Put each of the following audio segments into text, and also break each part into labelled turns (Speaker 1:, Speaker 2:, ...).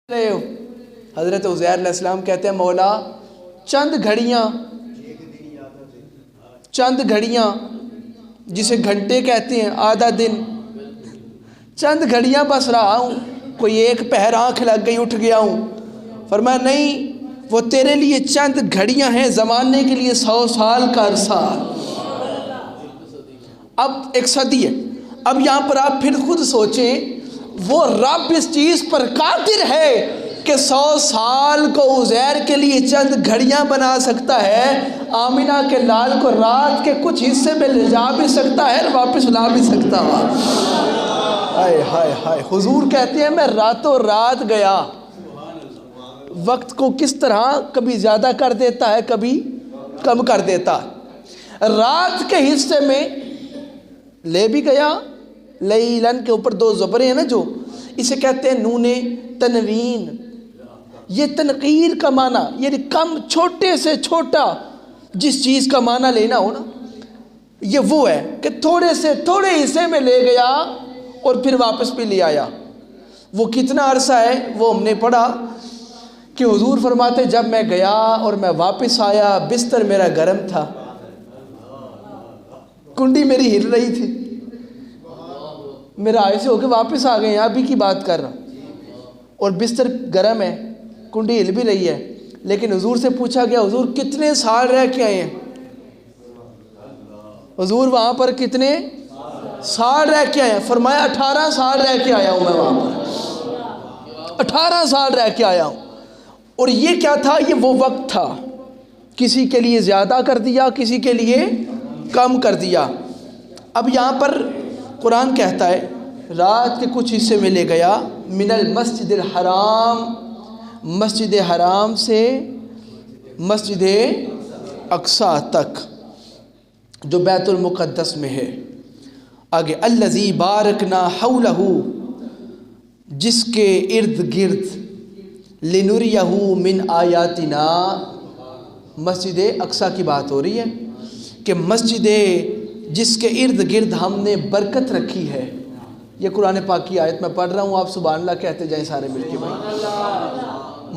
Speaker 1: رہے ہو؟ حضرت عزیر علیہ السلام کہتے ہیں مولا چند گھڑیاں جسے گھنٹے کہتے ہیں، آدھا دن، چند گھڑیاں بس رہا ہوں، کوئی ایک پہر آنکھ لگ گئی اٹھ گیا ہوں۔ فرمایا نہیں، وہ تیرے لیے چند گھڑیاں ہیں، زمانے کے لیے 100 سال کا عرصہ۔ اب ایک صدی ہے۔ اب یہاں پر آپ پھر خود سوچیں، وہ رب اس چیز پر قادر ہے کہ 100 سال کو عزیر کے لیے چند گھڑیاں بنا سکتا ہے، آمنہ کے لال کو رات کے کچھ حصے میں لے جا بھی سکتا ہے اور واپس لا بھی سکتا ہے۔ ہائے ہائے ہائے، حضور کہتے ہیں میں راتوں رات گیا، وقت کو کس طرح کبھی زیادہ کر دیتا ہے کبھی کم کر دیتا ہے۔ رات کے حصے میں لے بھی گیا، لیلن کے اوپر 2 زبریں ہیں نا، جو اسے کہتے ہیں نون تنوین، یہ تنقیر کا معنی، یعنی کم، چھوٹے سے چھوٹا جس چیز کا معنی لینا ہو نا، یہ وہ ہے کہ تھوڑے سے تھوڑے حصے میں لے گیا اور پھر واپس بھی لے آیا۔ وہ کتنا عرصہ ہے وہ ہم نے پڑھا کہ حضور فرماتے جب میں گیا اور میں واپس آیا، بستر میرا گرم تھا، کنڈی میری ہل رہی تھی، میرا ایسے ہو کے واپس آ گئے، ابھی کی بات کر رہا ہوں، اور بستر گرم ہے، کنڈی ہل بھی رہی ہے۔ لیکن حضور سے پوچھا گیا حضور کتنے سال رہ کے آئے ہیں؟ حضور وہاں پر کتنے سال رہ کے آئے ہیں؟ فرمایا 18 سال رہ کے آیا ہوں میں وہاں پر، 18 سال رہ کے آیا ہوں۔ اور یہ کیا تھا؟ یہ وہ وقت تھا، کسی کے لیے زیادہ کر دیا، کسی کے لیے کم کر دیا۔ اب یہاں پر قرآن کہتا ہے رات کے کچھ حصے میں لے گیا، من المسجد الحرام، مسجد حرام سے مسجد اقصی تک جو بیت المقدس میں ہے۔ آگے الذی بارکنا حولہ، جس کے ارد گرد، لنریہ من آیاتنا، مسجد اقصی کی بات ہو رہی ہے کہ مسجد جس کے ارد گرد ہم نے برکت رکھی ہے۔ یہ قرآن پاک کی آیت میں پڑھ رہا ہوں، آپ سبحان اللہ کہتے جائیں سارے مل کے بھائی۔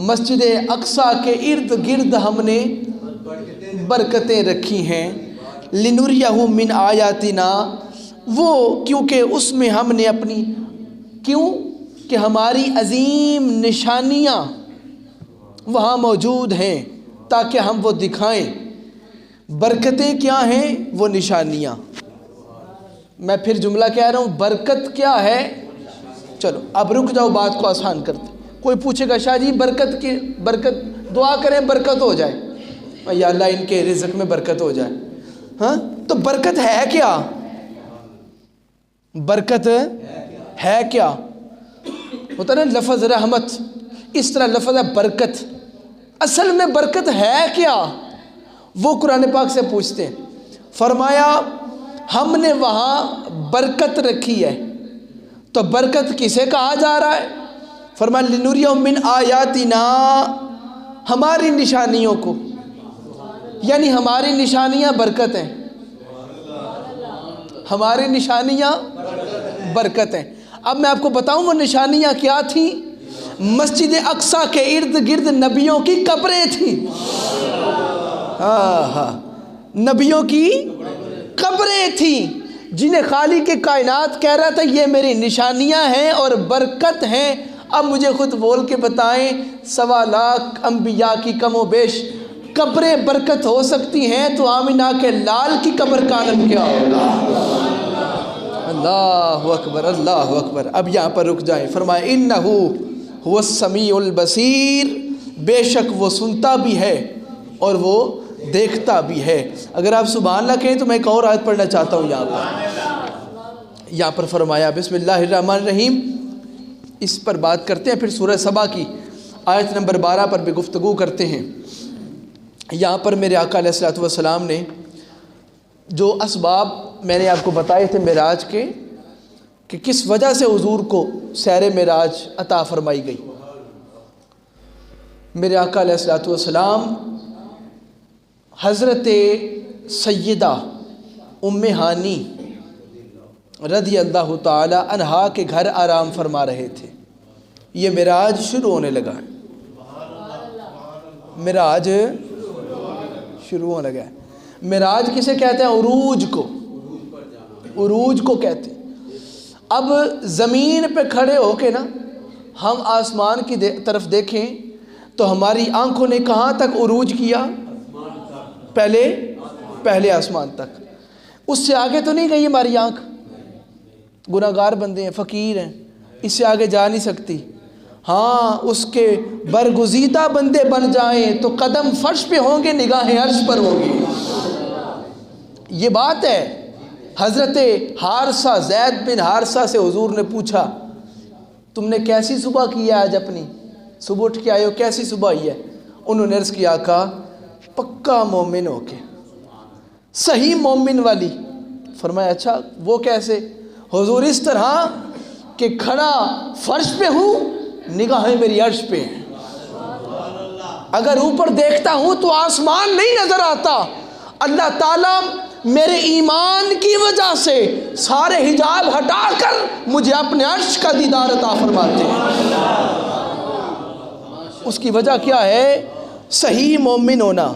Speaker 1: مسجد اقصی کے ارد گرد ہم نے برکتیں رکھی ہیں، لنریہ من آیاتنا، وہ کیونکہ اس میں ہم نے اپنی، کیوں کہ ہماری عظیم نشانیاں وہاں موجود ہیں تاکہ ہم وہ دکھائیں۔ برکتیں کیا ہیں؟ وہ نشانیاں۔ میں پھر جملہ کہہ رہا ہوں، برکت کیا ہے؟ چلو اب رک جاؤ، بات کو آسان کرتے۔ کوئی پوچھے گا شاہ جی برکت کی، برکت دعا کریں برکت ہو جائے، یا اللہ ان کے رزق میں برکت ہو جائے، ہاں تو برکت ہے کیا؟ برکت ہے کیا؟ ہوتا نا لفظ رحمت، اس طرح لفظ ہے برکت، اصل میں برکت ہے کیا؟ وہ قرآن پاک سے پوچھتے ہیں۔ فرمایا ہم نے وہاں برکت رکھی ہے، تو برکت کسے کہا جا رہا ہے؟ فرمایا لنریہ من آیاتنا، ہماری نشانیوں کو، یعنی ہماری نشانیاں برکت ہیں، ہماری نشانیاں برکت ہیں۔ اب میں آپ کو بتاؤں وہ نشانیاں کیا تھیں؟ مسجد اقصی کے ارد گرد نبیوں کی قبریں تھیں، نبیوں کی قبریں تھیں، جنہیں خالق کے کائنات کہہ رہا تھا یہ میری نشانیاں ہیں اور برکت ہیں۔ اب مجھے خود بول کے بتائیں، 1.25 لاکھ انبیاء کی کم و بیش قبریں برکت ہو سکتی ہیں، تو آمنہ کے لال کی قبر کا عالم کیا ہوگا؟ اللہ اکبر، اللہ اکبر۔ اب یہاں پر رک جائیں۔ فرمایا انہ هو السمیع البصیر، بے شک وہ سنتا بھی ہے اور وہ دیکھتا بھی ہے۔ اگر آپ سبحان اللہ کہیں تو میں ایک اور آیت پڑھنا چاہتا ہوں یہاں پر فرمایا بسم اللہ الرحمن الرحیم، اس پر بات کرتے ہیں، پھر سورہ سبا کی آیت نمبر 12 پر بھی گفتگو کرتے ہیں۔ یہاں پر میرے آقا علیہ الصلوۃ والسلام نے جو اسباب میں نے آپ کو بتائے تھے معراج کے، کہ کس وجہ سے حضور کو سیر معراج عطا فرمائی گئی۔ میرے آقا علیہ الصلوۃ والسلام حضرت سیدہ ام ہانی رضی اللہ تعالی عنہا کے گھر آرام فرما رہے تھے۔ یہ معراج شروع ہونے لگا ہے، معراج شروع ہونے لگا ہے۔ معراج کسے کہتے ہیں؟ عروج کو، عروج کو کہتے ہیں۔ اب زمین پہ کھڑے ہو کے نا ہم آسمان کی طرف دیکھیں تو ہماری آنکھوں نے کہاں تک عروج کیا؟ پہلے آسمان تک، اس سے آگے تو نہیں گئی ہماری آنکھ، گناہگار بندے ہیں، فقیر ہیں، اس سے آگے جا نہیں سکتی۔ ہاں اس کے برگزیدہ بندے بن جائیں تو قدم فرش پہ ہوں گے، نگاہیں عرش پر ہوں گی۔ یہ بات ہے۔ حضرت حارثہ، زید بن حارثہ سے حضور نے پوچھا تم نے کیسی صبح کی ہے آج؟ اپنی صبح اٹھ کے آئے ہو، کیسی صبح ہی ہے؟ انہوں نے عرض کیا، آقا پکا مومن ہو کے، صحیح مومن والی۔ فرمایا اچھا وہ کیسے؟ حضور اس طرح کہ کھڑا فرش پہ ہوں، نگاہیں میری عرش پہ ہیں، اگر اوپر دیکھتا ہوں تو آسمان نہیں نظر آتا، اللہ تعالیٰ میرے ایمان کی وجہ سے سارے حجاب ہٹا کر مجھے اپنے عرش کا دیدار عطا فرماتے ہیں۔ اس کی وجہ کیا ہے؟ صحیح مومن ہونا۔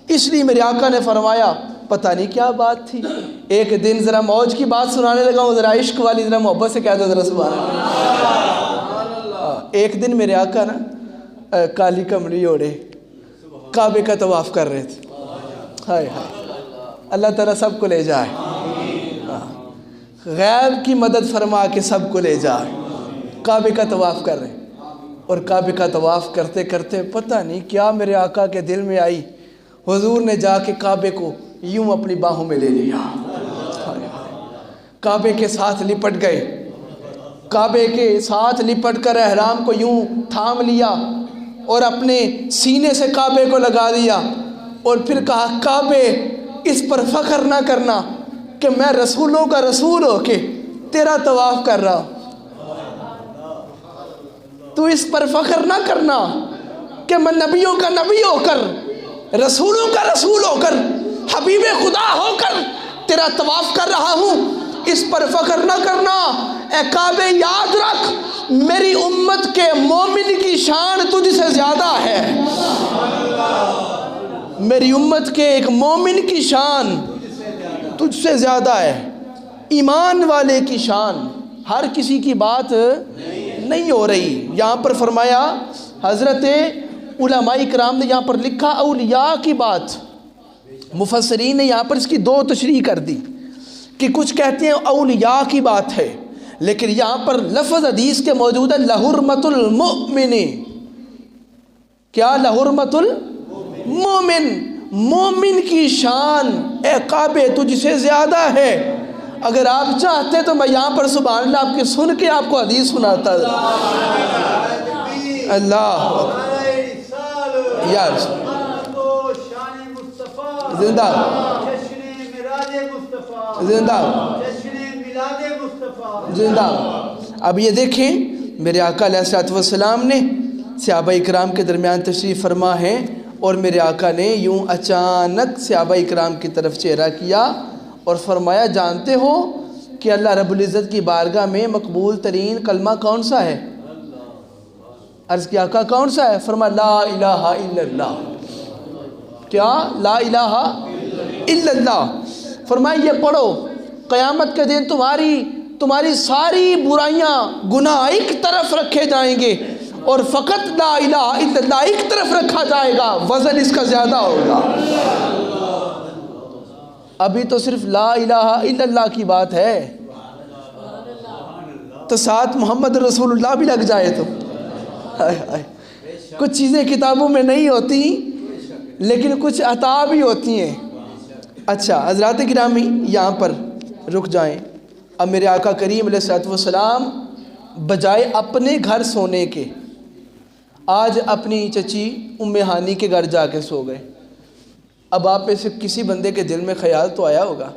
Speaker 1: اس لیے میرے آقا نے فرمایا، پتہ نہیں کیا بات تھی، ایک دن ذرا موج کی بات سنانے لگا ہوں، ذرا عشق والی، ذرا محبت سے کہہ دو ذرا سبحان اللہ۔ ایک دن میرے آقا نا کالی کمری اوڑھے کعبے کا طواف کر رہے تھے۔ ہائے ہائے، اللہ تعالیٰ سب کو لے جائے، غیب کی مدد فرما کے سب کو لے جائے۔ کعبے کا طواف کر رہے اور کعبے کا طواف کرتے کرتے پتہ نہیں کیا میرے آقا کے دل میں آئی، حضور نے جا کے کعبے کو یوں اپنی باہوں میں لے لیا، کعبے کے ساتھ لپٹ گئے، کعبے کے ساتھ لپٹ کر احرام کو یوں تھام لیا اور اپنے سینے سے کعبے کو لگا دیا، اور پھر کہا کعبے اس پر فخر نہ کرنا کہ میں رسولوں کا رسول ہو کے تیرا طواف کر رہا ہوں، تو اس پر فخر نہ کرنا کہ میں نبیوں کا نبی ہو کر، رسولوں کا رسول ہو کر، حبیب خدا ہو کر تیرا طواف کر رہا ہوں، اس پر فخر نہ کرنا۔ اے کعبے یاد رکھ میری امت کے مومن کی شان تجھ سے زیادہ ہے، میری امت کے ایک مومن کی شان تجھ سے زیادہ ہے، ایمان والے کی شان، ہر کسی کی بات نہیں ہو رہی۔ یہاں پر فرمایا حضرت علماء کرام نے یہاں پر لکھا اولیاء کی بات، مفسرین نے یہاں پر اس کی دو تشریح کر دی کہ کچھ کہتے ہیں اولیاء کی بات ہے، لیکن یہاں پر لفظ حدیث کے موجود ہے لحرمت المؤمن۔ کیا؟ لحرمت المؤمن، مومن کی شان اے کعبے تجھ سے زیادہ ہے۔ اگر آپ چاہتے تو میں یہاں پر سبحان اللہ آپ کے سن کے آپ کو حدیث سناتا۔ اللہ یار زندہ زندہ زندہ۔ اب یہ دیکھیں میرے آقا علیہ الصلوۃ والسلام نے صحابہ اکرام کے درمیان تشریف فرما ہے، اور میرے آقا نے یوں اچانک صحابہ اکرام کی طرف چہرہ کیا اور فرمایا جانتے ہو کہ اللہ رب العزت کی بارگاہ میں مقبول ترین کلمہ کون سا ہے؟ عرض کیا آقا کون سا ہے؟ فرمایا لا الہ الا اللہ۔ کیا؟ لا الہ الا اللہ۔ فرمایا یہ پڑھو، قیامت کے دن تمہاری ساری برائیاں گناہ ایک طرف رکھے جائیں گے اور فقط لا الہ الا اللہ ایک طرف رکھا جائے گا، وزن اس کا زیادہ ہوگا۔ ابھی تو صرف لا الہ الا اللہ کی بات ہے، تو ساتھ محمد رسول اللہ بھی لگ جائے تو کچھ چیزیں کتابوں میں نہیں ہوتی لیکن کچھ عطا بھی ہوتی ہیں۔ اچھا حضرات گرامی یہاں پر رک جائیں۔ اب میرے آقا کریم علیہ الصلوۃ والسلام بجائے اپنے گھر سونے کے آج اپنی چچی ام ہانی کے گھر جا کے سو گئے۔ اب آپ میں سے کسی بندے کے دل میں خیال تو آیا ہوگا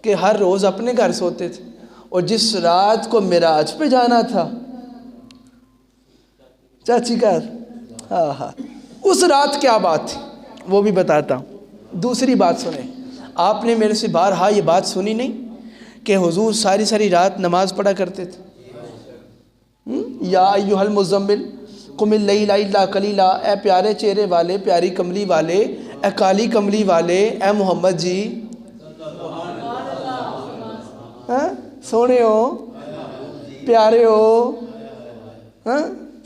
Speaker 1: کہ ہر روز اپنے گھر سوتے تھے، اور جس رات کو معراج پہ جانا تھا چاچی گھر، ہاں اس رات کیا بات تھی وہ بھی بتاتا ہوں۔ دوسری بات سنیں، آپ نے میرے سے بارہا یہ بات سنی نہیں کہ حضور ساری رات نماز پڑھا کرتے تھے؟ یا ایھا المزمل قم اللیل الا قلیلا، اے پیارے چہرے والے، پیاری کملی والے، اے کالی کملی والے، اے محمد جی سونے ہو، پیارے ہو،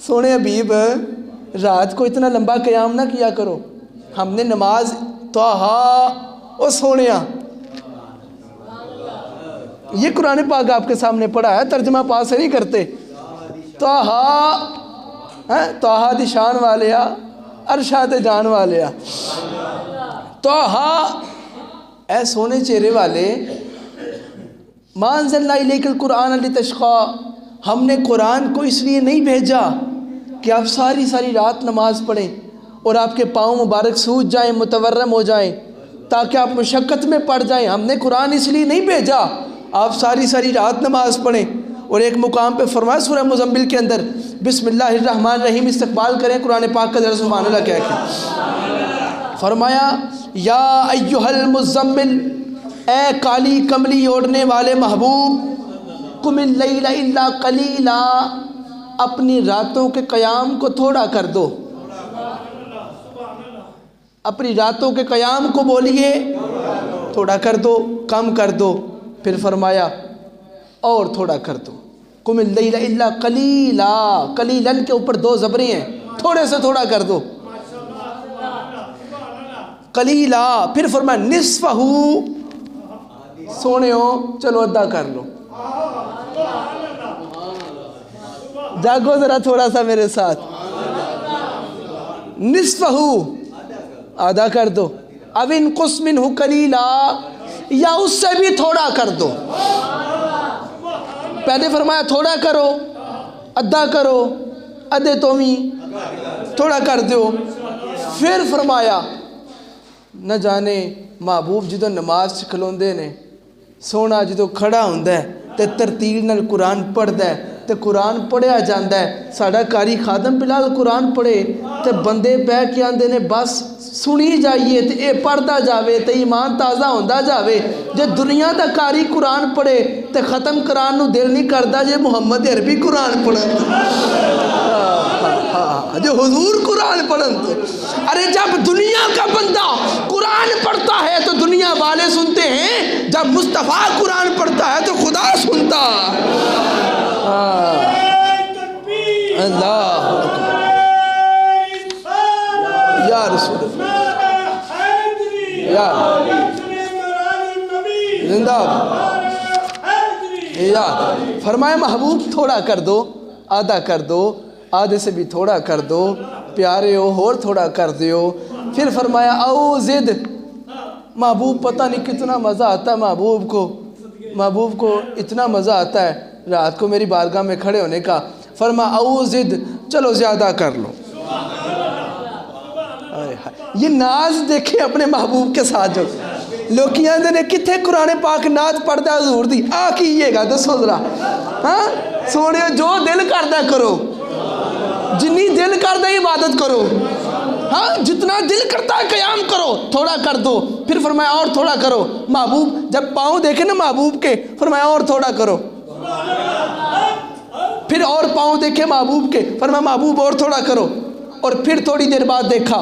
Speaker 1: سونے حبیب، رات کو اتنا لمبا قیام نہ کیا کرو۔ ہم نے نماز طٰہٰ او سونیا، یہ قرآن پاک آپ کے سامنے پڑھا ہے، ترجمہ پاس سے نہیں کرتے۔ طٰہٰ، طٰہٰ دی شان والیا، عرشا تے جان والیا، طٰہٰ اے سونے چہرے والے، ما انزلنا الیک القرآن لتشقیٰ، ہم نے قرآن کو اس لیے نہیں بھیجا کہ آپ ساری ساری رات نماز پڑھیں اور آپ کے پاؤں مبارک سوج جائیں، متورم ہو جائیں، تاکہ آپ مشقت میں پڑ جائیں۔ ہم نے قرآن اس لیے نہیں بھیجا آپ ساری ساری رات نماز پڑھیں۔ اور ایک مقام پہ فرمایا سورہ مزمل کے اندر، بسم اللہ الرحمن الرحیم استقبال کریں قرآن پاک کا، ذرا سبحان اللہ کہہ کے فرمایا یا ایھا المزمل، اے کالی کملی اوڑھنے والے محبوب، قم اللیل الا قلیلا، اپنی راتوں کے قیام کو تھوڑا کر دو، اپنی راتوں کے قیام کو بولیے تھوڑا کر دو، کم کر دو۔ پھر فرمایا اور تھوڑا کر دو، قم اللیل الا قلیلا، قلیلاً کے اوپر دو زبریں ہیں، تھوڑے سے تھوڑا کر دو، قلیلا۔ پھر فرمایا نصفہ، سونے ہو چلو ادا کر لو، جاگو ذرا تھوڑا سا میرے ساتھ، نصفہ آدھا کر دو، او انقص منہ قلیلا، یا اس سے بھی تھوڑا کر دو۔ پہلے فرمایا تھوڑا کرو، ادا کرو، ادے تومی تھوڑا کر دو۔ پھر فرمایا نہ جانے محبوب جدو نماز کھلوندے نے، سونا جدو کھڑا ہوندہ ہے تے ترتیل نال قرآن پڑھدا ہے تے قرآن پڑھیا جاندہ ہے۔ ساڈا کاری خادم بلال قرآن پڑھے تے بندے بہ کے آندے نے بس سنی جائیے تے اے پڑھدا جاوے تے ایمان تازہ ہوندا جاوے۔ جے دنیا دا کاری قرآن پڑھے تے ختم قرآن نو دل نہیں کردا جے محمد عربی قرآن پڑھن، جو حضور قرآن پڑھن تو۔ ارے جب دنیا کا بندہ قرآن پڑھتا ہے تو دنیا والے سنتے ہیں، جب مصطفیٰ قرآن پڑھتا ہے تو خدا سنتا۔ اللہ یا رسول اللہ، یا زندہ یا فرمائے محبوب تھوڑا کر دو، آدھا کر دو، آدھے سے بھی تھوڑا کر دو، پیارے ہو اور تھوڑا کر دیو۔ پھر فرمایا او زد، محبوب پتہ نہیں کتنا مزہ آتا ہے محبوب کو اتنا مزہ آتا ہے رات کو میری بارگاہ میں کھڑے ہونے کا۔ فرما او زد، چلو زیادہ کر لو۔ یہ ناز دیکھیں اپنے محبوب کے ساتھ، جو لوگ کہتے ہیں کتنے قرآن پاک نعت پڑھتا ہے حضور دی، آ کیے گا دسو ذرا، ہاں سونے جو دل کرتا کرو، جنی دل کرتا عبادت کرو، ہاں جتنا دل کرتا ہے قیام کرو، تھوڑا کر دو۔ پھر فرمایا اور تھوڑا کرو۔ محبوب جب پاؤں دیکھے نا محبوب کے، فرمایا اور تھوڑا کرو۔ پھر اور پاؤں دیکھے محبوب کے، فرمایا محبوب اور تھوڑا کرو۔ اور پھر تھوڑی دیر بعد دیکھا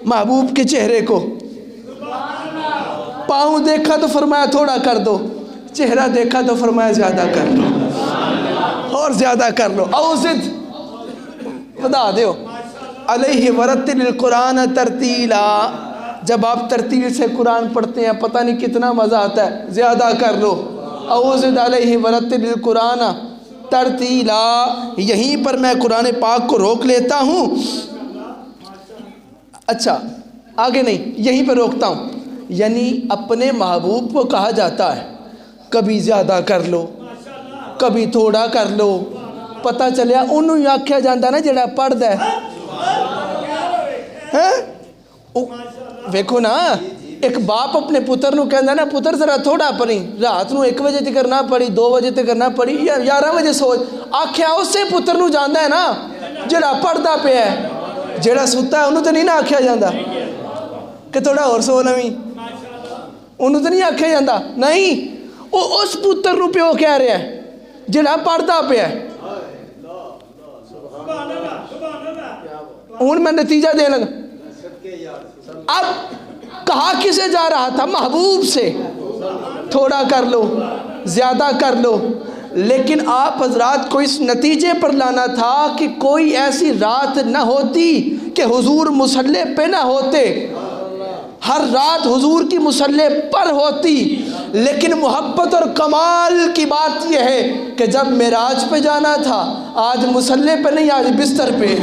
Speaker 1: محبوب کے چہرے کو، پاؤں دیکھا تو فرمایا تھوڑا کر دو، چہرہ دیکھا تو فرمایا زیادہ کر لو اور زیادہ کر لو۔ اوزد بتا دیو علیہ ورتل القرآن ترتیلا، جب آپ ترتیل سے قرآن پڑھتے ہیں پتہ نہیں کتنا مزہ آتا ہے، زیادہ کر لو۔ اوزد علیہ ورتل القرآن ترتیلا، یہیں پر میں قرآن پاک کو روک لیتا ہوں۔ اچھا آگے نہیں، یہیں پہ روکتا ہوں، یعنی اپنے محبوب کو کہا جاتا ہے کبھی زیادہ کر لو، کبھی تھوڑا کر لو۔ پتہ چلیا انہوں ہی آکھیا جاندہ نا جڑا پڑھ دے، ویکھو نا ایک باپ اپنے پتر نو کہندا نا پتر ذرا تھوڑا پڑھی، رات نو 1 بجے تک نہ پڑھی، 2 بجے تک نہ پڑھی، 11 بجے سوچ، آکھیا اس سے پتر نو جاندا ہے نا جڑا پڑھدا پیا ہے، جڑا ستا ہے انہوں تو نہیں نہ آکھیا جاندہ کہ تھوڑا اور سو لویں، انہوں تو نہیں آکھیا جاندہ، نہیں وہ اس پتر نو پیو کہہ رہا ہے جڑا پڑھدا پیا ہے۔ ہوں میں نتیجہ دے لگا. اب کہا کسے جا رہا تھا؟ محبوب سے. تھوڑا کر لو، زیادہ کر لو، لیکن آپ حضرات کو اس نتیجے پر لانا تھا کہ کوئی ایسی رات نہ ہوتی کہ حضور مصلی پہ نہ ہوتے. ہر رات حضور کی مصلی پر ہوتی، لیکن محبت اور کمال کی بات یہ ہے کہ جب معراج پہ جانا تھا آج مصلی پہ نہیں، آج بستر پہ.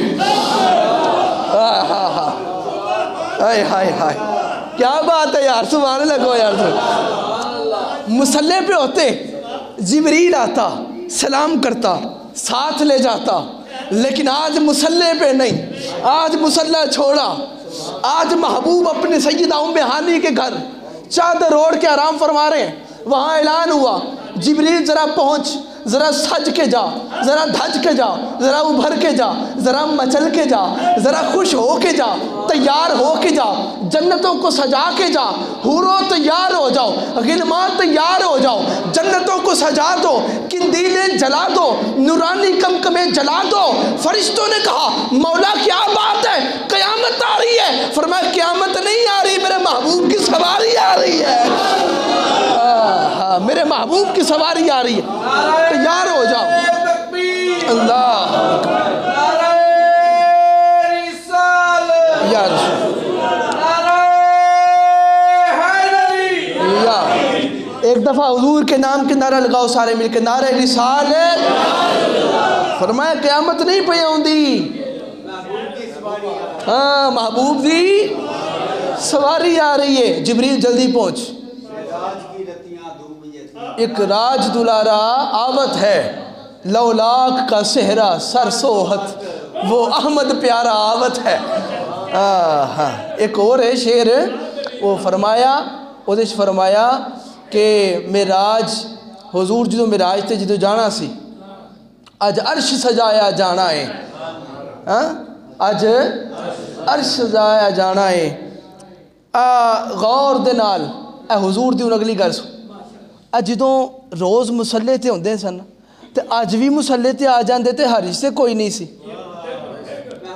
Speaker 1: ہائے ہائے ہائے، کیا بات ہے یار، سبحان اللہ کو یار. مصلی پہ ہوتے، جبریل آتا، سلام کرتا، ساتھ لے جاتا، لیکن آج مصلی پہ نہیں، آج مصلی چھوڑا. آج محبوب اپنے سیدہ ام ہانی کے گھر چادر اوڑھ کے آرام فرما رہے ہیں. وہاں اعلان ہوا، جبریل ذرا پہنچ، ذرا سج کے جا، ذرا دھج کے جا، ذرا ابھر کے جا، ذرا مچل کے جا، ذرا خوش ہو کے جا، تیار ہو کے جا، جنتوں کو سجا کے جا. حورو تیار ہو جاؤ، غلمان تیار ہو جاؤ، جنتوں کو سجا دو، قندیلیں جلا دو، نورانی کمکمیں جلا دو. فرشتوں نے کہا مولا کیا بات ہے، قیامت آ رہی ہے. فرمایا قیامت نہیں آ رہی، میرے محبوب کی سواری آ رہی ہے. میرے محبوب کی سواری آ رہی ہے، تیار ہو جاؤ. اللہ یا ایک دفعہ حضور کے نام کے نعرہ لگاؤ سارے مل کے، نعرہ رسالت. فرمایا قیامت نہیں پہ آؤندی، ہاں محبوب دی سواری آ رہی ہے. جبریل جلدی پہنچ، ایک راج دلارا آوت ہے، لولاک کا صحرا سر سوہت، وہ احمد پیارا آوت ہے. ایک اور ہے شعر، وہ فرمایا کہ معراج حضور جدو معراج تے جدو جانا سی، اج عرش سجایا جانا ہے، اج عرش سجایا جانا ہے. غور دے نال اے حضور دی اگلی گل سو. جدوں روز مصلی تے ہوندے سن تے اج بھی مصلی تے آ جاندے تے حرج تے کوئی نہیں سی.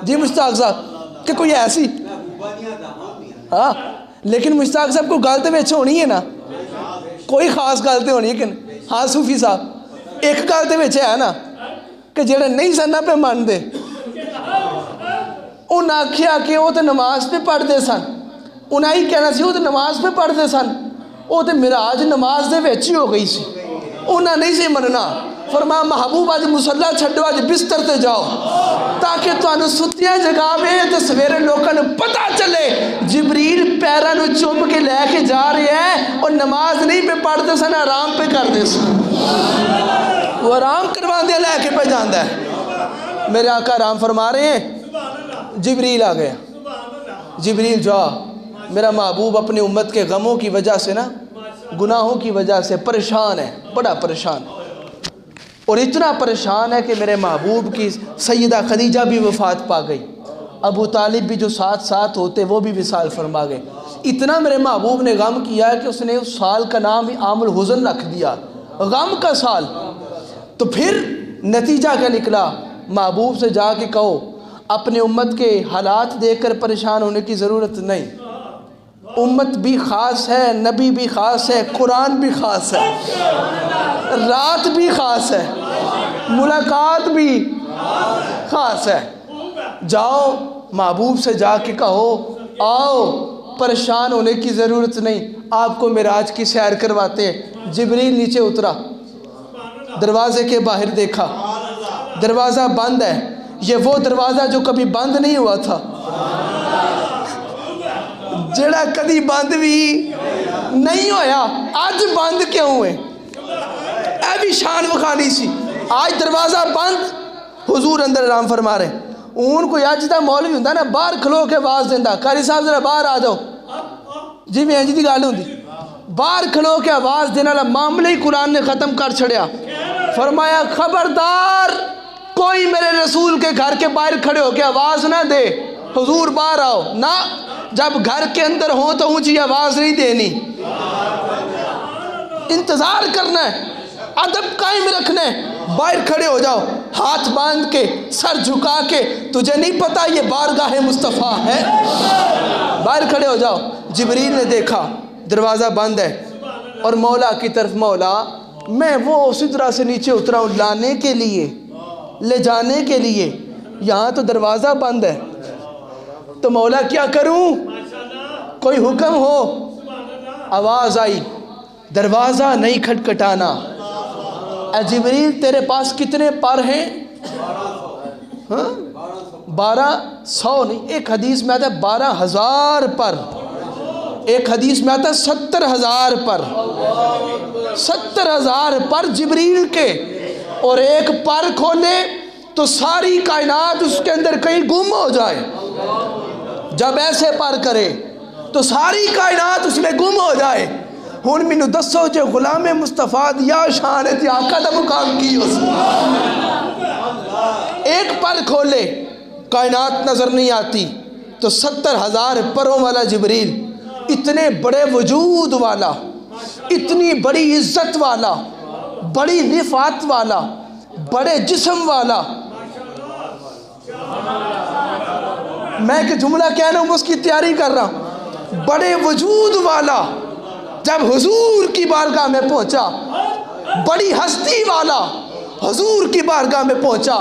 Speaker 1: جی مشتاق صاحب کہ کوئی ایسی، ہاں لیکن مشتاق صاحب کو گل تے وچ ہونی ہے نا، کوئی خاص گل تے ہونی ہے کہ ہاں صوفی صاحب ایک گل تے وچ ہے نا کہ جڑے نہیں سن نہ پہ مانتے، انہاں آکھیا کہ وہ تے نماز پہ پڑھتے سن، انہاں ہی کہنا سی وہ تے نماز پہ پڑھتے سن، وہ تے معراج نماز دے وچ ہی ہو گئی سی، انہاں نہیں سی مننا. فرمایا محبوب اج مصلی چھڈو، اج بستر تے جاؤ تاکہ تانوں ستیاں جگاوے تے سویرے لوکاں نوں پتہ چلے جبریل پیراں نوں چوم کے لے کے جا رہے ہیں، اور نماز نہیں پہ پڑھتے سن، آرام پہ کرتے سن. وہ آرام کرواندے لے کے پہ جاندا ہے. میرے آقا آرام فرما رہے ہیں، جبریل آ گیا. جبریل جا، میرا محبوب اپنی امت کے غموں کی وجہ سے نا، گناہوں کی وجہ سے پریشان ہے، بڑا پریشان ہے، اور اتنا پریشان ہے کہ میرے محبوب کی سیدہ خدیجہ بھی وفات پا گئی، ابو طالب بھی جو ساتھ ہوتے وہ بھی وصال فرما گئے. اتنا میرے محبوب نے غم کیا ہے کہ اس نے اس سال کا نام ہی عام الحزن رکھ دیا، غم کا سال. تو پھر نتیجہ کیا نکلا؟ محبوب سے جا کے کہو اپنے امت کے حالات دیکھ کر پریشان ہونے کی ضرورت نہیں، امت بھی خاص ہے، نبی بھی خاص ہے، قرآن بھی خاص ہے، رات بھی خاص ہے، ملاقات بھی خاص ہے. جاؤ محبوب سے جا کے کہو آؤ، پریشان ہونے کی ضرورت نہیں، آپ کو معراج کی سیر کرواتے ہیں. جبریل نیچے اترا، دروازے کے باہر دیکھا، دروازہ بند ہے. یہ وہ دروازہ جو کبھی بند نہیں ہوا تھا، جڑا کدی بند بھی نہیں ہویا، آج بند کیوں ہوئے؟ اے بھی شان وکھانی سی. آج دروازہ بند، حضور اندر آرام فرما رہے. اون کوئی اج دا مولوی ہوندا نا باہر کھلو کے آواز دیندا، قاری صاحب ذرا باہر آ جاؤ، جی میں انج دی گل ہوندی، باہر کھلو کے آواز دینے والا معاملہ ہی قرآن نے ختم کر چھڑیا. فرمایا خبردار کوئی میرے رسول کے گھر کے باہر کھڑے ہو کے آواز نہ دے، حضور باہر آؤ نہ، جب گھر کے اندر ہو تو اونچی آواز نہیں دینی، انتظار کرنا ہے، ادب قائم رکھنا ہے. باہر کھڑے ہو جاؤ، ہاتھ باندھ کے سر جھکا کے تجھے نہیں پتا یہ بارگاہ مصطفیٰ ہے؟ باہر کھڑے ہو جاؤ۔ جبریل نے دیکھا دروازہ بند ہے اور مولا کی طرف، مولا میں وہ سدرہ سے نیچے اترا ہوں لانے کے لیے، لے جانے کے لیے، یہاں تو دروازہ بند ہے، تو مولا کیا کروں؟ کوئی حکم ہو؟ آواز آئی، دروازہ نہیں کھٹکھٹانا۔ اے جبریل تیرے پاس کتنے پر ہیں؟ 1200 نہیں، ایک حدیث میں آتا ہے 12,000 پر، ایک حدیث میں آتا ہے 70,000 پر، 70,000 پر جبریل کے، اور ایک پر کھولے تو ساری کائنات اس کے اندر کہیں گم ہو جائے۔ جب ایسے پر کرے تو ساری کائنات اس میں گم ہو جائے۔ ہن مینوں دسو جو غلام مصطفیٰ دیا شان تے آقا دا مقام کی اس ایک پر کھولے کائنات نظر نہیں آتی، تو 70,000 پروں والا جبریل، اتنے بڑے وجود والا، اتنی بڑی عزت والا، بڑی رفعت والا، بڑے جسم والا، میں کہ جملہ کہنا ہوں اس کی تیاری کر رہا ہوں، بڑے وجود والا جب حضور کی بارگاہ میں پہنچا، بڑی ہستی والا حضور کی بارگاہ میں پہنچا،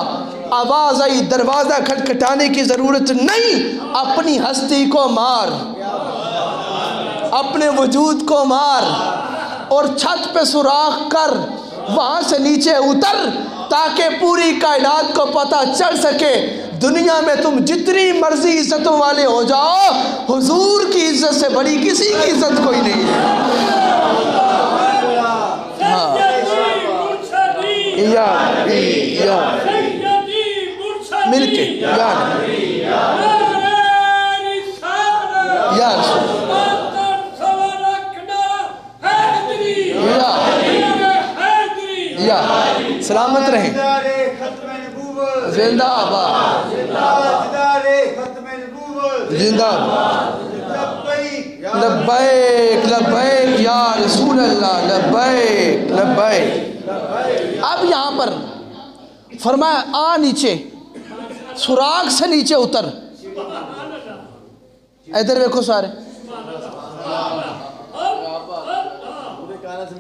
Speaker 1: آواز آئی دروازہ کھٹکھٹانے کی ضرورت نہیں، اپنی ہستی کو مار، اپنے وجود کو مار، اور چھت پہ سوراخ کر، وہاں سے نیچے اتر، تاکہ پوری کائنات کو پتہ چل سکے دنیا میں تم جتنی مرضی عزتوں والے ہو جاؤ، حضور کی عزت سے بڑی کسی کی عزت کوئی نہیں ہے۔ مل کے سلامت رہیں، زندہ آباد، زندہ لبیک لبیک یا رسول اللہ، لبیک لبیک۔ اب یہاں پر فرمایا آ نیچے، سوراخ سے نیچے اتر، ادھر دیکھو سارے،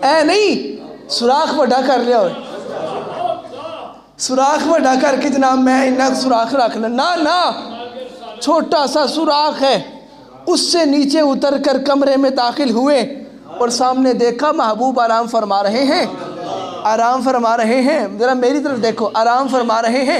Speaker 1: اے نہیں سوراخ بڑا کر لیا ہوئے، سوراخ بڑا کر کے جناب میں انہیں سوراخ رکھ لیں، نہ چھوٹا سا سوراخ ہے، اس سے نیچے اتر کر کمرے میں داخل ہوئے، اور سامنے دیکھا محبوب آرام فرما رہے ہیں، آرام فرما رہے ہیں، ذرا میری طرف دیکھو، آرام فرما رہے ہیں،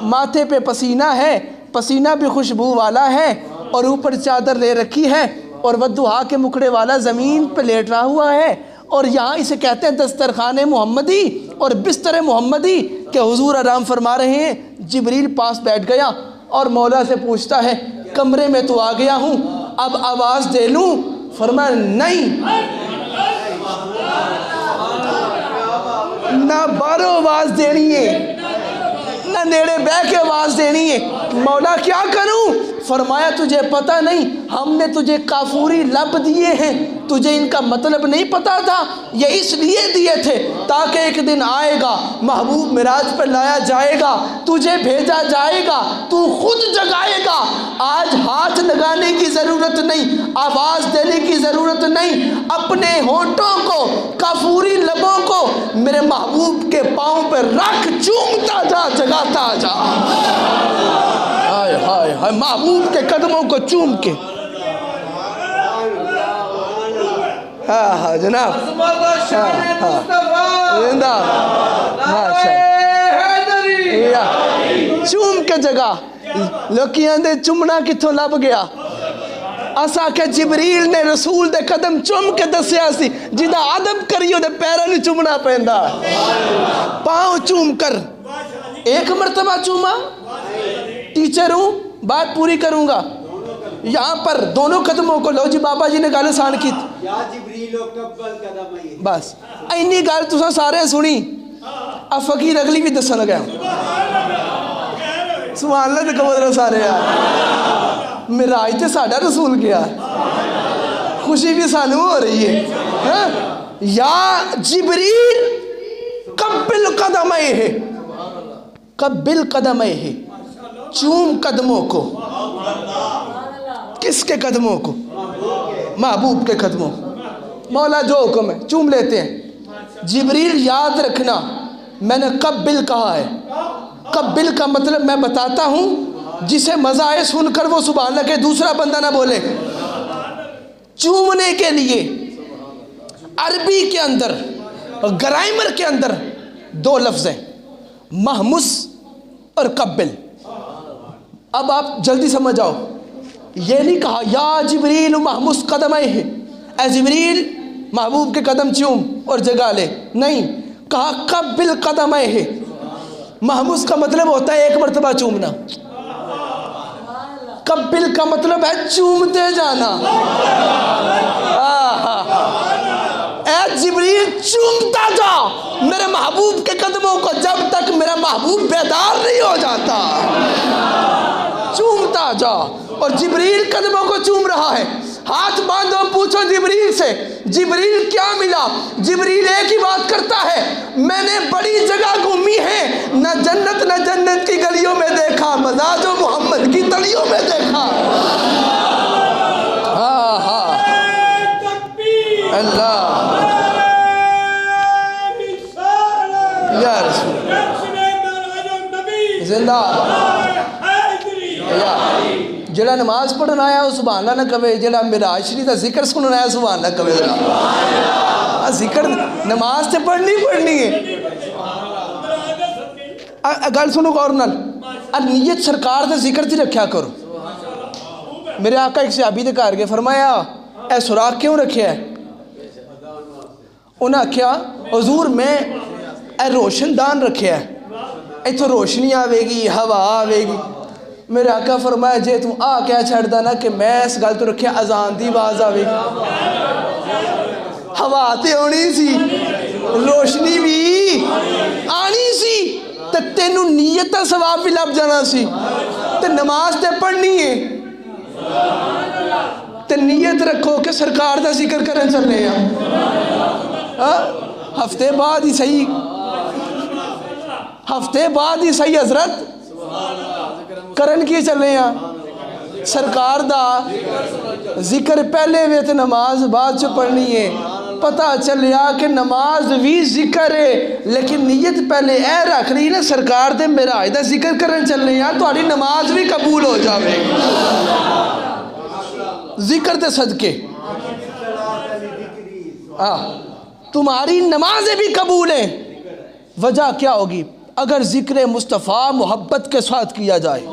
Speaker 1: ماتھے پہ پسینہ ہے، پسینہ بھی خوشبو والا ہے، اور اوپر چادر لے رکھی ہے، اور ودھوہا کے مکڑے والا زمین پہ لیٹ رہا ہوا ہے، اور یہاں اسے کہتے ہیں دسترخوان محمدی اور بستر محمدی، کہ حضور آرام فرما رہے ہیں۔ جبریل پاس بیٹھ گیا اور مولا سے پوچھتا ہے کمرے میں تو آ گیا ہوں، اب آواز دے لوں؟ فرمایا نہیں، نہ باہروں آواز دینی ہے، نہ نیڑے بہ کے آواز دینی ہے۔ مولا کیا کروں؟ فرمایا تجھے پتہ نہیں، ہم نے تجھے کافوری لب دیے ہیں، تجھے ان کا مطلب نہیں پتا تھا، یہ اس لیے دیے تھے تاکہ ایک دن آئے گا، محبوب معراج پر لایا جائے گا، تجھے بھیجا جائے گا، تو خود جگائے گا۔ آج ہاتھ لگانے کی ضرورت نہیں، آواز دینے کی ضرورت نہیں، اپنے ہونٹوں کو، کافوری لبوں کو میرے محبوب کے پاؤں پہ رکھ، چومتا جا، جگاتا جا، ہائے ہائے ہائے، محبوب کے قدموں کو چوم کے، ہاں جناب، زندہ چوم کے جگہ لوکیاں دے چومنا کتھوں لب گیا، اسا کہ جبریل نے رسول دے قدم چوم کے دسیا سی، جدا ادب کریو دے پیروں نے چومنا پیندا، پاؤں چوم کر، ایک مرتبہ چوما، ٹیچر ہوں بات پوری کروں گا، یہاں پر دونوں قدموں کو لو جی، بابا جی نے گل آسان کی بس اینی گل تساں سارے سنی، اب فقیر اگلی بھی دسن لگا، سبحان اللہ تے کہو سارے یار، معراج تے ساڈا رسول گیا، خوشی بھی سانو ہو رہی ہے، یا جبریل قبل قدمہ ہے، قبل قدمہ، چوم قدموں کو. کس کے قدموں کو؟ محبوب کے قدموں. مولا جو حکم ہے چوم لیتے ہیں. جبریل یاد رکھنا میں نے قبل کہا ہے. قبل کا مطلب میں بتاتا ہوں، جسے مزہ آئے سن کر وہ سبحان اللہ کہ دوسرا بندہ نہ بولے. چومنے کے لیے عربی کے اندر، گرامر کے اندر دو لفظ ہیں، محمس اور قبل. اب آپ جلدی سمجھ آؤ. یہ نہیں کہا یا جبریل محمس قدمہ، اے جبریل محبوب کے قدم چوم اور جگہ لے. نہیں، کہا قبل قدمہ. محمس کا مطلب ہوتا ہے ایک مرتبہ چومنا. قبل کا مطلب ہے چومتے جانا. اے جبریل چومتا جا میرے محبوب کے قدموں کو جب تک میرا محبوب بیدار نہیں ہو جاتا. چومتا جا. اور جبریل قدموں کو چوم رہا ہے. ہاتھ باندھو، پوچھو جبریل سے جبریل کیا ملا؟ جبریل ایک ہی بات کرتا ہے، میں نے بڑی جگہ گھومی ہے، نہ جنت نہ جنت کی گلیوں میں دیکھا، مزاج و محمد کی تلیوں میں دیکھا. ہاں ہاں اللہ یا رسول زندہ. جڑا نماز پڑھنا آیا وہ سبحان اللہ نہ کہے، جڑا معراج شریف دا ذکر سننا آیا سبحان اللہ کہے. ذکر نماز سے پڑھنی ہے. گل سنو غور نال. نیت سرکار دے ذکر دی رکھیا کرو. میرے آقا ایک صحابی دے گھر گئے، فرمایا اے سوراخ کیوں رکھیا ہے؟ انہاں آکھیا حضور میں اے روشن دان رکھیا ہے، ایتھوں روشنی آوے گی، ہوا آوے گی. میرے آقا فرمایا جے تم کیا چھڑ دا نا کہ میں اس گل تو رکھیا اذان دی آواز آوے گی. ہوا تے ہونی سی، روشنی بھی آنی سی، تے تینوں نیت دا ثواب بھی لب جانا سی. تے نماز تے پڑھنی ہے تے نیت رکھو کہ سرکار دا ذکر کرن چلے ہیں. ہفتے بعد ہی صحیح، ہفتے بعد ہی صحیح حضرت کرن کی چلے ہیں سرکار دا ذکر پہلے وے تے نماز بعد چ پڑھنی ہے. پتہ چلیا کہ نماز بھی ذکر ہے لیکن نیت پہلے اے رکھ رہی نا سرکار دے معراج دا ذکر کرن چلے ہیں، تہاڈی نماز بھی قبول ہو جاوے گی. ذکر تے صدقے تمہاری نمازیں بھی قبول ہیں. وجہ کیا ہوگی؟ اگر ذکر مصطفیٰ محبت کے ساتھ کیا جائے.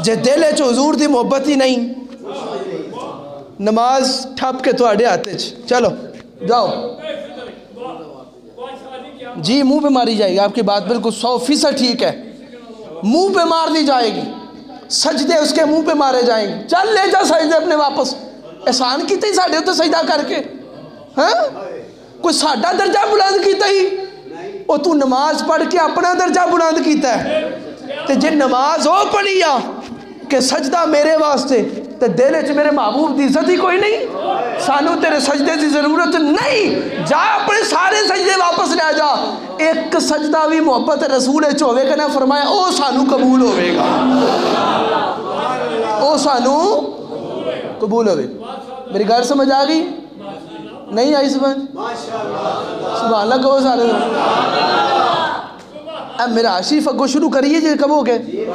Speaker 1: جے دل چ حضور دی محبت ہی نہیں، نماز ٹھپ کے تواڈے ہاتھ چ. چلو جاؤ جی، منہ پہ ماری جائے گی. آپ کی بات بالکل 100% ٹھیک ہے. منہ پہ مار دی جائے گی، سجدے اس کے منہ پہ مارے جائیں گے. چل لے جا سجدے اپنے واپس. احسان کیتا ہی ساڈے تے سجدہ کر کے. ہاں کوئی ساڈا درجہ بلند کیتا ہی، او تو نماز پڑھ کے اپنا درجہ بلند کیتا ہے. تے جے نماز ہو پڑھی آ کہ سجدہ میرے واسطے تے دل چ میرے محبوب دی عزت ہی کوئی نہیں. سانو تیرے سجدے دی ضرورت نہیں. جا اپنے سارے سجدے واپس لے جا. ایک سجدہ بھی محبت رسول چ ہوے کہ نہ فرمایا او سانو قبول ہوے گا، او سانو قبول ہوے. میری گل سمجھ آ گئی؟ نہیں آئی سمجھ؟ سبحان اللہ کہو سارے. اب میرا آشیف اگو شروع کریے جی، کب ہو گئے؟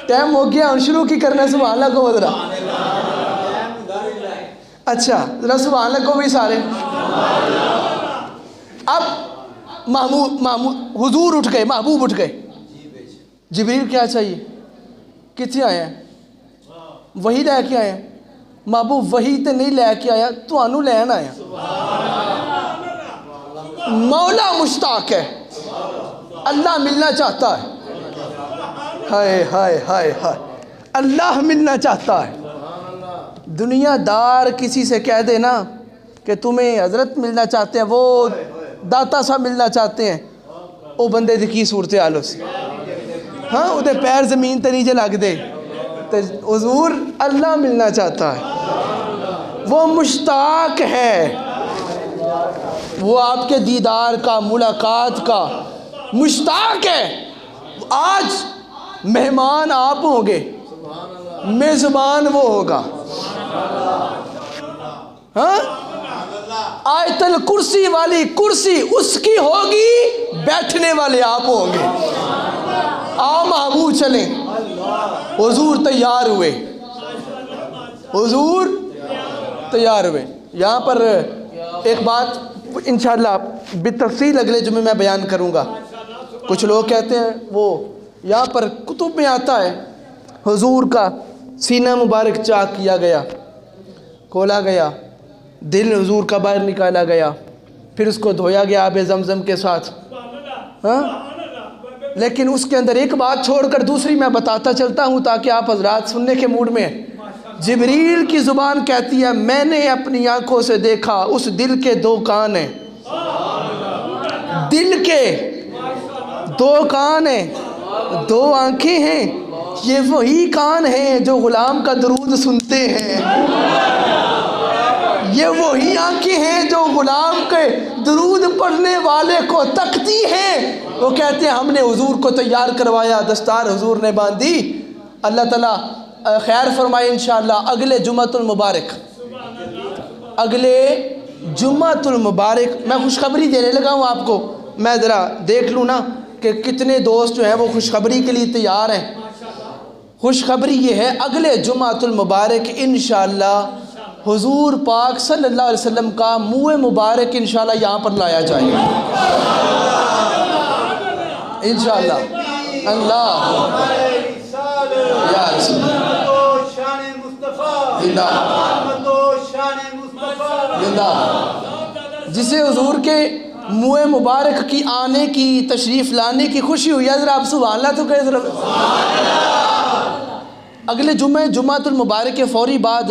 Speaker 1: ٹائم ہو گیا، ہم شروع کی کرنا. سبحان اللہ کہو ذرا. اچھا ذرا سبحان اللہ کہو بھی سارے. اب حضور اٹھ گئے، محبوب اٹھ گئے. جبریل کیا چاہیے؟ کتنے آئے ہیں؟ وہی لے کے آئے ہیں. محبوب وہی تے نہیں لے کے آیا، تو انو لین آیا. مولا مشتاق ہے، اللہ ملنا چاہتا ہے. ہائے ہائے ہائے ہائے، اللہ ملنا چاہتا ہے. دنیا دار کسی سے کہہ دے نا کہ تمہیں حضرت ملنا چاہتے ہیں، وہ داتا صاحب ملنا چاہتے ہیں، وہ بندے دی کی صورتحال اس. ہاں وہ پیر زمین تے نیچے لگ دے. تو حضور اللہ ملنا چاہتا ہے، وہ مشتاق ہے، وہ آپ کے دیدار کا، ملاقات کا مشتاق ہے. آج مہمان آپ ہوں گے, میزبان وہ ہوگا. ہاں, آیت الکرسی والی کرسی اس کی ہوگی, بیٹھنے والے آپ ہوں گے. آؤ محبوب چلیں. حضور تیار ہوئے, حضور تیار ہوئے. یہاں پر ایک بات انشاءاللہ بالتفصیل اگلے جمعے میں بیان کروں گا. کچھ لوگ کہتے ہیں وہ یہاں پر کتب میں آتا ہے حضور کا سینہ مبارک چاک کیا گیا, کھولا گیا, دل حضور کا باہر نکالا گیا, پھر اس کو دھویا گیا آب زمزم کے ساتھ. ہاں, لیکن اس کے اندر ایک بات چھوڑ کر دوسری میں بتاتا چلتا ہوں تاکہ آپ حضرات سننے کے موڈ میں ہیں. جبریل کی زبان کہتی ہے میں نے اپنی آنکھوں سے دیکھا اس دل کے 2 کان ہیں. دل کے 2 کان ہیں, 2 آنکھیں ہیں. یہ وہی کان ہیں جو غلام کا درود سنتے ہیں. یہ وہی آنکھیں ہیں جو غلام کے درود پڑھنے والے کو تکتی ہیں. وہ کہتے ہیں ہم نے حضور کو تیار کروایا, دستار حضور نے باندھی. اللہ تعالیٰ خیر فرمائے انشاءاللہ. اگلے جمعۃ المبارک, اگلے جمعۃ المبارک میں خوشخبری دینے لگا ہوں آپ کو. میں ذرا دیکھ لوں نا کہ کتنے دوست جو ہیں وہ خوشخبری کے لیے تیار ہیں. خوشخبری یہ ہے اگلے جمعۃ المبارک انشاءاللہ حضور پاک صلی اللہ علیہ وسلم کا منہ مبارک انشاءاللہ یہاں پر لایا جائے گا انشاءاللہ. اللہ یا رسول جسے حضور کے منہ مبارک کی آنے کی, تشریف لانے کی خوشی ہوئی ہے, ذرا آپ سبحان اللہ تو کہے ذرا. اگلے جمعہ جمعۃ المبارک کے فوری بعد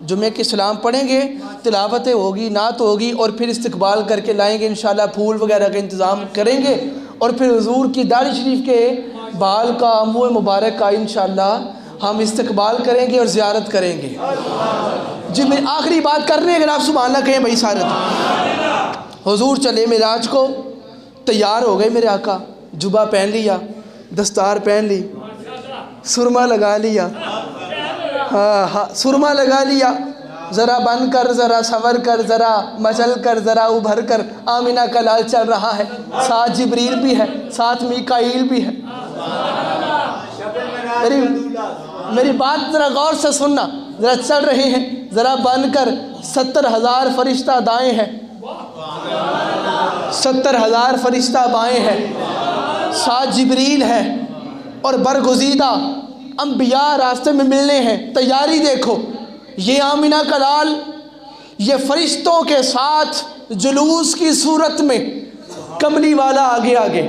Speaker 1: جمعے کے سلام پڑھیں گے, تلاوتیں ہوگی, نعت ہوگی, اور پھر استقبال کر کے لائیں گے انشاءاللہ. پھول وغیرہ کا انتظام کریں گے, اور پھر حضور کی داڑھی شریف کے بال کا, منہ مبارک کا انشاءاللہ ہم استقبال کریں گے اور زیارت کریں گے. جی میں آخری بات کر رہے ہیں, اگر آپ سبحان اللہ کہیں بھائی سارے. حضور چلے معراج کو, تیار ہو گئے میرے آقا, جبہ پہن لیا, دستار پہن لی, سرما لگا لیا, ہاں سرما لگا لیا, ذرا بن کر, ذرا سنور کر, ذرا مچل کر, ذرا ابھر کر. آمینہ کا لال چل رہا ہے, ساتھ جبریل بھی ہے, ساتھ میکائیل بھی ہے. میری بات ذرا غور سے سننا. ذرا چل رہے ہیں, ذرا بن کر. 70,000 فرشتہ دائیں ہیں, 70,000 فرشتہ بائیں ہیں, ساتھ جبریل ہے, اور برگزیدہ انبیاء راستے میں ملنے ہیں. تیاری دیکھو, یہ آمینہ کا لال یہ فرشتوں کے ساتھ جلوس کی صورت میں, کملی والا آگے آگے,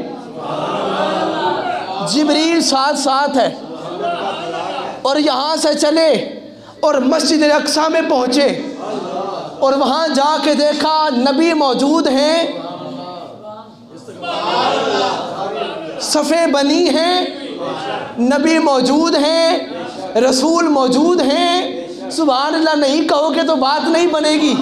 Speaker 1: جبریل ساتھ ساتھ ہے. اور یہاں سے چلے اور مسجد اقصیٰ میں پہنچے, اور وہاں جا کے دیکھا نبی موجود ہیں, صفیں بنی ہیں, نبی موجود ہیں, رسول موجود ہیں. سبحان اللہ نہیں کہو کہ تو بات نہیں بنے گی.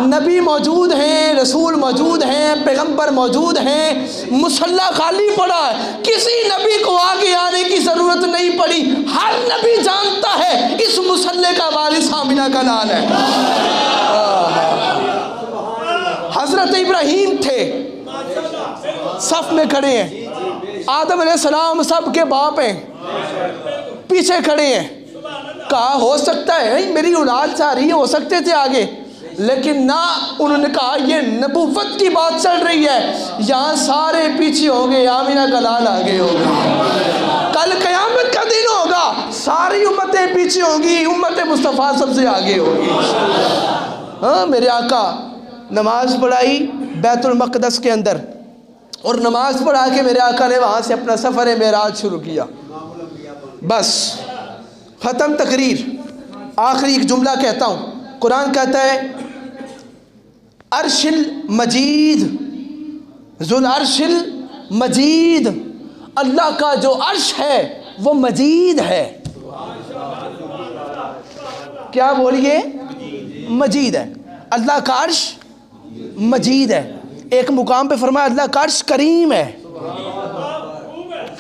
Speaker 1: نبی موجود ہیں, رسول موجود ہیں, پیغمبر موجود ہیں. مصلی خالی پڑا ہے, کسی نبی کو آگے آنے کی ضرورت نہیں پڑی. ہر نبی جانتا ہے اس مصلی کا وارث آمینہ کا لال ہے. حضرت ابراہیم تھے, صف میں کھڑے ہیں. آدم علیہ السلام سب کے باپ ہیں, پیچھے کھڑے ہیں. کہا ہو سکتا ہے میری اولاد چاہ رہی ہے, ہو سکتے تھے آگے, لیکن نہ, انہوں نے کہا یہ نبوت کی بات چل رہی ہے, یہاں سارے پیچھے ہوں گے, آمینہ کا لال آگے ہوگا. کل قیامت کا دن ہوگا, ساری امتیں پیچھے ہوں گی, امت مصطفیٰ سب سے آگے ہوگی. ہاں میرے آقا نماز پڑھائی بیت المقدس کے اندر, اور نماز پڑھا کے میرے آقا نے وہاں سے اپنا سفر معراج شروع کیا. بس ختم تقریر. آخری ایک جملہ کہتا ہوں. قرآن کہتا ہے عرش المجید, ذو العرش المجید, اللہ کا جو عرش ہے وہ مجید ہے. کیا بولیے؟ مجید ہے. اللہ کا عرش مجید ہے. ایک مقام پہ فرمایا اللہ کا عرش کریم ہے،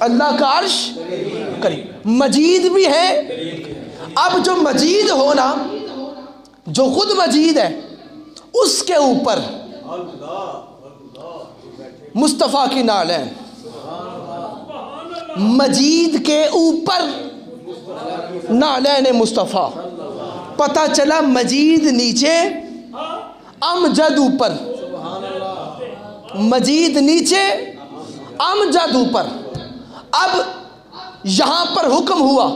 Speaker 1: اللہ کا عرش کریم، مجید بھی ہے۔ اب جو مجید ہونا، جو خود مجید ہے، اس کے اوپر مصطفیٰ کی نعلین، مجید کے اوپر نعلین مصطفیٰ۔ پتہ چلا مجید نیچے، امجد اوپر، مجید نیچے، امجد اوپر۔ اب یہاں پر حکم ہوا،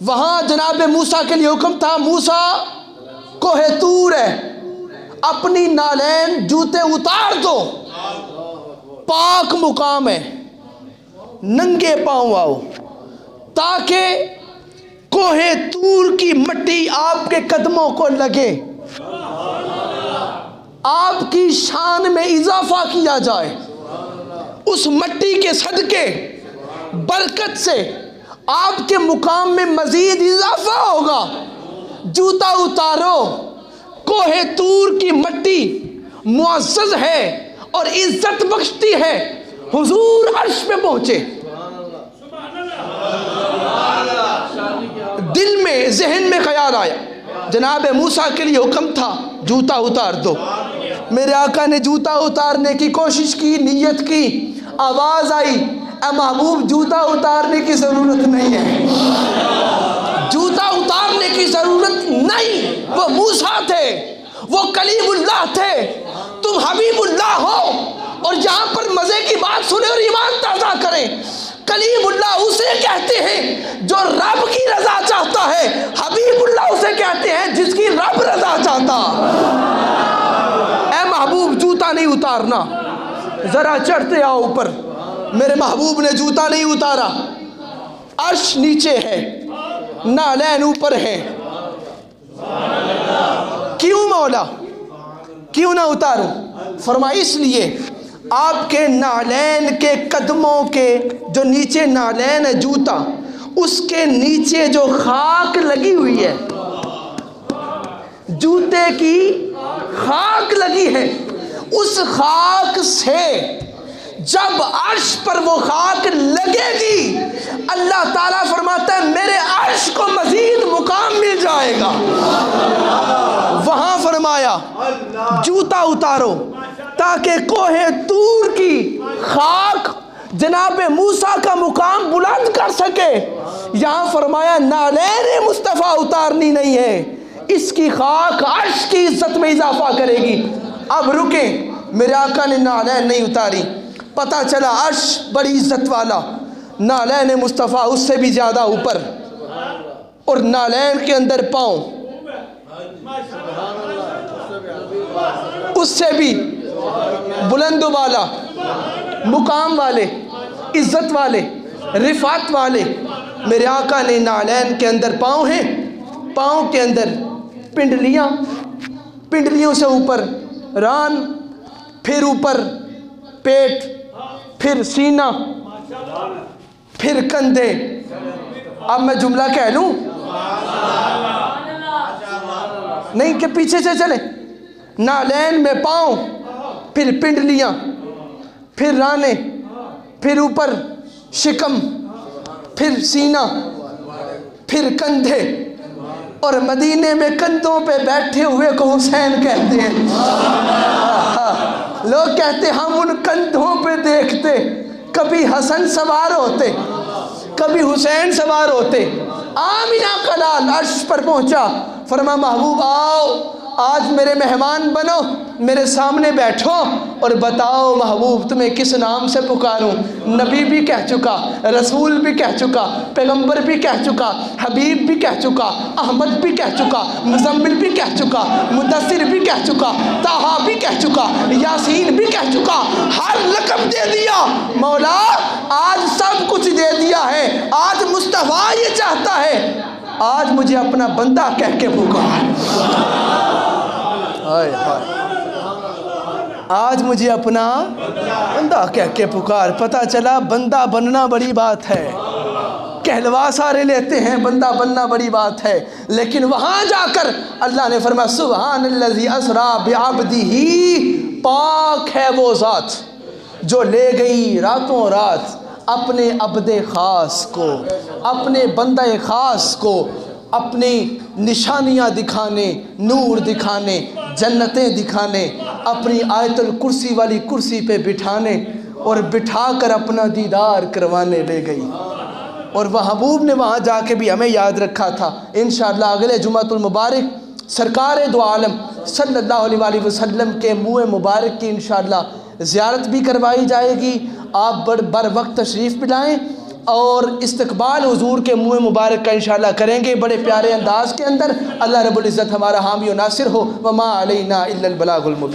Speaker 1: وہاں جناب موسیٰ کے لیے حکم تھا، موسیٰ کوہ طور ہے، اپنی نعلین جوتے اتار دو، پاک مقام ہے، ننگے پاؤں آؤ، تاکہ کوہ طور کی مٹی آپ کے قدموں کو لگے، آپ کی شان میں اضافہ کیا جائے، اس مٹی کے صدقے برکت سے آپ کے مقام میں مزید اضافہ ہوگا۔ جوتا اتارو، کوہ طور کی مٹی معزز ہے اور عزت بخشتی ہے، حضور عرش پہ پہنچے۔ دل میں ذہن میں خیال آیا، جناب موسیٰ کے لیے حکم تھا جوتا اتار دو، میرے آقا نے جوتا اتارنے کی کوشش کی، نیت کی، آواز آئی اے محبوب جوتا اتارنے کی ضرورت نہیں ہے، جوتا اتارنے کی ضرورت نہیں، وہ موسیٰ تھے، وہ کلیم اللہ تھے، تم حبیب اللہ ہو، اور یہاں پر مزے کی بات سنیں اور ایمان تازہ کریں۔ کلیم اللہ اسے کہتے ہیں جو رب کی رضا چاہتا ہے، حبیب اللہ اسے کہتے ہیں جس کی رب رضا چاہتا۔ اے محبوب جوتا نہیں اتارنا، ذرا چڑھتے آؤ اوپر۔ میرے محبوب نے جوتا نہیں اتارا، عرش نیچے ہے، نعلین اوپر ہے۔ کیوں مولا، کیوں نہ اتاروں؟ فرمایا اس لیے آپ کے نعلین کے قدموں کے جو نیچے نعلین ہے جوتا، اس کے نیچے جو خاک لگی ہوئی ہے، جوتے کی خاک لگی ہے، اس خاک سے جب عرش پر وہ خاک لگے گی، اللہ تعالیٰ فرماتا ہے میرے عرش کو مزید مقام مل جائے گا۔ وہاں فرمایا جوتا اتارو تاکہ کوہ طور کی خاک جناب موسیٰ کا مقام بلند کر سکے۔ یہاں فرمایا نعلین مصطفیٰ اتارنی نہیں ہے، اس کی خاک عرش کی عزت میں اضافہ کرے گی۔ اب رکیں، میرے آقا نے نعلین نہیں اتاری، پتہ چلا عرش بڑی عزت والا، نعلین مصطفیٰ اس سے بھی زیادہ اوپر، اور نعلین کے اندر پاؤں اس سے بھی بلند والا، مقام والے، عزت والے، رفعت والے۔ میرے آقا نے نعلین کے اندر پاؤں ہیں، پاؤں کے اندر پنڈلیاں، پنڈلیوں سے اوپر ران، پھر اوپر پیٹ، پھر سینہ، پھر کندھے۔ اب میں جملہ کہہ لوں نہیں کہ پیچھے سے چلے؟ نعلین میں پاؤں، پھر پنڈلیاں، پھر رانے، پھر اوپر شکم، پھر سینہ، پھر کندھے، اور مدینے میں کندھوں پہ بیٹھے ہوئے کو حسین کہتے ہیں۔ لوگ کہتے ہم ان کندھوں پہ دیکھتے، کبھی حسن سوار ہوتے، کبھی حسین سوار ہوتے۔ آمینہ کا لال عرش پر پہنچا، فرما محبوب آؤ، آج میرے مہمان بنو، میرے سامنے بیٹھو اور بتاؤ محبوب تمہیں کس نام سے پکاروں۔ نبی بھی کہہ چکا، رسول بھی کہہ چکا، پیغمبر بھی کہہ چکا، حبیب بھی کہہ چکا، احمد بھی کہہ چکا، مزمل بھی کہہ چکا، مدثر بھی کہہ چکا، طٰہٰ بھی کہہ چکا، یاسین بھی کہہ چکا، ہر لقب دے دیا۔ مولا آج سب کچھ دے دیا ہے، آج مصطفیٰ یہ چاہتا ہے آج مجھے اپنا بندہ کہہ کے پکار، آج مجھے اپنا بندہ کہہ کے پکار۔ پتہ چلا بندہ بننا بڑی بات ہے، کہلوا سارے لیتے ہیں، بندہ بننا بڑی بات ہے، لیکن وہاں جا کر اللہ نے فرمایا سبحان الذی اسریٰ بعبدہ پاک ہے وہ ذات جو لے گئی راتوں رات اپنے عبد خاص کو، اپنے بندہ خاص کو اپنی نشانیاں دکھانے، نور دکھانے، جنتیں دکھانے، اپنی آیت الکرسی والی کرسی پہ بٹھانے اور بٹھا کر اپنا دیدار کروانے لے گئی۔ اور محبوب نے وہاں جا کے بھی ہمیں یاد رکھا تھا۔ انشاءاللہ اگلے جمعۃ المبارک سرکار دو عالم صلی اللہ علیہ وآلہ وسلم کے منہ مبارک کی انشاءاللہ زیارت بھی کروائی جائے گی۔ آپ بر وقت تشریف بھی لائیں اور استقبال حضور کے منہ مبارک کا انشاءاللہ کریں گے بڑے پیارے انداز کے اندر۔ اللہ رب العزت ہمارا حامی و ناصر ہو۔ وما علینا الا البلاغ المبین۔